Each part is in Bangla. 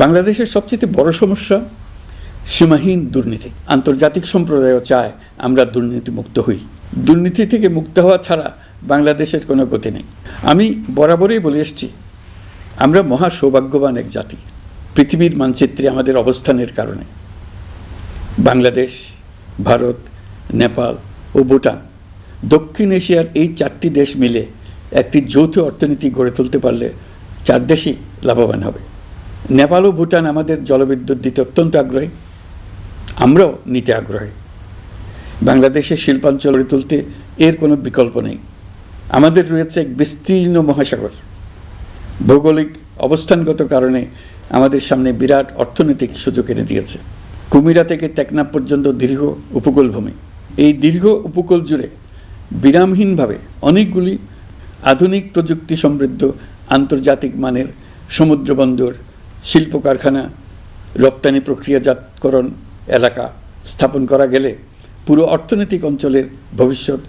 বাংলাদেশের সবচেয়ে বড় সমস্যা সীমাহীন দুর্নীতি। আন্তর্জাতিক সম্প্রদায়ও চায় আমরা দুর্নীতিমুক্ত হই। দুর্নীতি থেকে মুক্ত হওয়া ছাড়া বাংলাদেশের কোনো গতি নেই। আমি বরাবরই বলে এসেছি, আমরা মহা সৌভাগ্যবান এক জাতি। পৃথিবীর মানচিত্রে আমাদের অবস্থানের কারণে বাংলাদেশ, ভারত, নেপাল ও ভুটান, দক্ষিণ এশিয়ার এই চারটি দেশ মিলে একটি যৌথ অর্থনীতি গড়ে তুলতে পারলে চার দেশই লাভবান হবে। নেপাল ও ভুটান আমাদের জলবিদ্যুৎ দিতে অত্যন্ত আগ্রহী, আমরাও নিতে আগ্রহী। বাংলাদেশের শিল্পাঞ্চল গড়ে তুলতে এর কোনো বিকল্প নেই। আমাদের রয়েছে এক বিস্তীর্ণ মহাসাগর। ভৌগোলিক অবস্থানগত কারণে আমাদের সামনে বিরাট অর্থনৈতিক সুযোগ এনে দিয়েছে। কুমিরা থেকে টেকনাফ পর্যন্ত দীর্ঘ উপকূলভূমি। এই দীর্ঘ উপকূল জুড়ে বিরামহীনভাবে অনেকগুলি আধুনিক প্রযুক্তি সমৃদ্ধ আন্তর্জাতিক মানের সমুদ্র বন্দর, শিল্প কারখানা, রপ্তানি প্রক্রিয়াজাতকরণ এলাকা স্থাপন করা গেলে পুরো অর্থনৈতিক অঞ্চলের ভবিষ্যৎ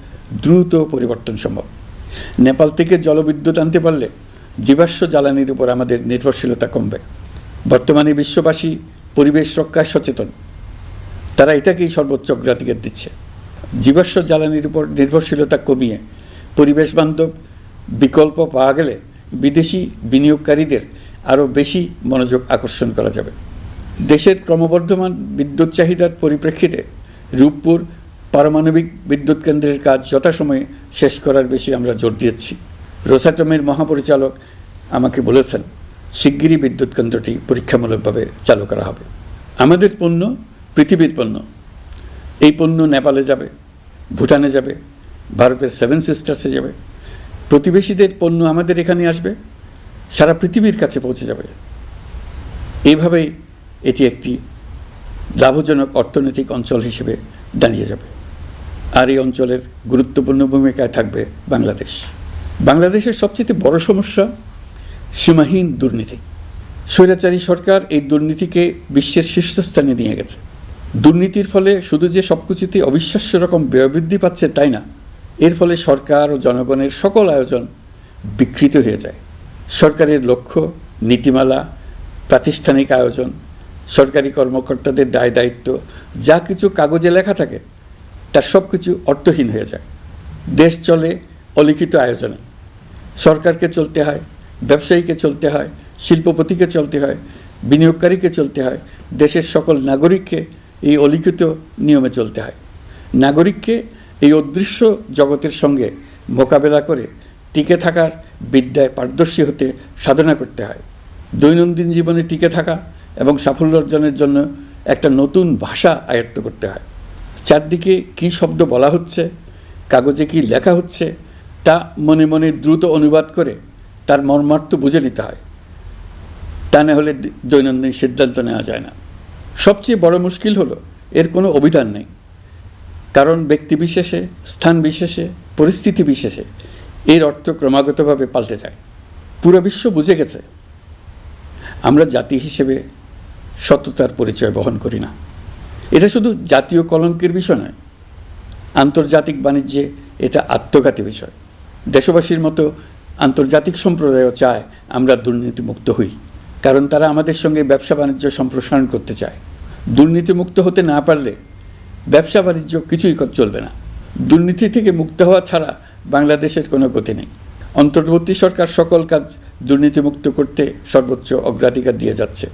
দ্রুত পরিবর্তন সম্ভব। নেপাল থেকে জলবিদ্যুৎ আনতে পারলে জীবাশ্ম জ্বালানির উপর আমাদের নির্ভরশীলতা কমবে। বর্তমানে বিশ্ববাসী পরিবেশ রক্ষায় সচেতন, তারা এটাকেই সর্বোচ্চ অগ্রাধিকার দিচ্ছে। জীবাশ্ম জ্বালানির উপর নির্ভরশীলতা কমিয়ে পরিবেশ বান্ধব বিকল্প পাওয়া গেলে বিদেশি বিনিয়োগকারীদের আরও বেশি মনোযোগ আকর্ষণ করা যাবে। দেশের ক্রমবর্ধমান বিদ্যুৎ চাহিদার পরিপ্রেক্ষিতে রূপপুর পারমাণবিক বিদ্যুৎ কেন্দ্রের কাজ যথাসময়ে শেষ করার বেশি আমরা জোর দিয়েছি। রোসাটমের মহাপরিচালক আমাকে বলেছেন, শিগগিরই বিদ্যুৎ কেন্দ্রটি পরীক্ষামূলকভাবে চালু করা হবে। আমাদের পণ্য পৃথিবীর পণ্য। এই পণ্য নেপালে যাবে, ভুটানে যাবে, ভারতের সেভেন সিস্টার্সে যাবে। প্রতিবেশীদের পণ্য আমাদের এখানে আসবে, সারা পৃথিবীর কাছে পৌঁছে যাবে। এইভাবেই এটি একটি লাভজনক অর্থনৈতিক অঞ্চল হিসেবে দাঁড়িয়ে যাবে। আর এই অঞ্চলের গুরুত্বপূর্ণ ভূমিকায় থাকবে বাংলাদেশ। বাংলাদেশের সবচেয়ে বড় সমস্যা সীমাহীন দুর্নীতি। স্বৈরাচারী সরকার এই দুর্নীতিকে বিশ্বের শীর্ষস্থানে নিয়ে গেছে। দুর্নীতির ফলে শুধু যে সবকিছুতেই অবিশ্বাস্য রকম ব্যয়বৃদ্ধি পাচ্ছে তাই না, এর ফলে সরকার ও জনগণের সকল আয়োজন বিকৃত হয়ে যায়। সরকারের লক্ষ্য, নীতিমালা, প্রাতিষ্ঠানিক আয়োজন, সরকারি কর্মকর্তাদের দায় দায়িত্ব যা কিছু কাগজে লেখা থাকে তার সব কিছু অর্থহীন হয়ে যায়। দেশ চলে অলিখিত আয়োজনে। সরকারকে চলতে হয়, ব্যবসায়ীকে চলতে হয়, শিল্পপতিকে চলতে হয়, বিনিয়োগকারীকে চলতে হয়, দেশের সকল নাগরিককে এই অলিখিত নিয়মে চলতে হয়। নাগরিককে এই অদৃশ্য জগতের সঙ্গে মোকাবেলা করে টিকে থাকার বিদ্যায় পারদর্শী হতে সাধনা করতে হয়। দৈনন্দিন জীবনে টিকে থাকা এবং সাফল্য অর্জনের জন্য একটা নতুন ভাষা আয়ত্ত করতে হয়। চারদিকে কী শব্দ বলা হচ্ছে, কাগজে কী লেখা হচ্ছে তা মনে মনে দ্রুত অনুবাদ করে তার মর্মার্থ বুঝে নিতে হয়। তা না হলে দৈনন্দিন সিদ্ধান্ত নেওয়া যায় না। সবচেয়ে বড় মুশকিল হলো এর কোনো অভিধান নেই। কারণ ব্যক্তিবিশেষে, স্থান বিশেষে, পরিস্থিতি বিশেষে এর অর্থ ক্রমাগতভাবে পাল্টে যায়। পুরো বিশ্ব বুঝে গেছে আমরা জাতি হিসেবে সততার পরিচয় বহন করি না। এটা শুধু জাতীয় কলঙ্কের বিষয় নয়, আন্তর্জাতিক বাণিজ্যে এটা আত্মঘাতী বিষয়। দেশবাসীর মতো আন্তর্জাতিক সম্প্রদায়ও চায় আমরা দুর্নীতিমুক্ত হই, কারণ তারা আমাদের সঙ্গে ব্যবসা বাণিজ্য সম্প্রসারণ করতে চায়। দুর্নীতিমুক্ত হতে না পারলে ব্যবসা বাণিজ্য কিছুই চলবে না। দুর্নীতি থেকে মুক্ত হওয়া ছাড়া বাংলাদেশের কোনো গতি নেই। অন্তর্বর্তী সরকার সকল কাজ দুর্নীতিমুক্ত করতে সর্বোচ্চ অগ্রাধিকার দিয়ে যাচ্ছে।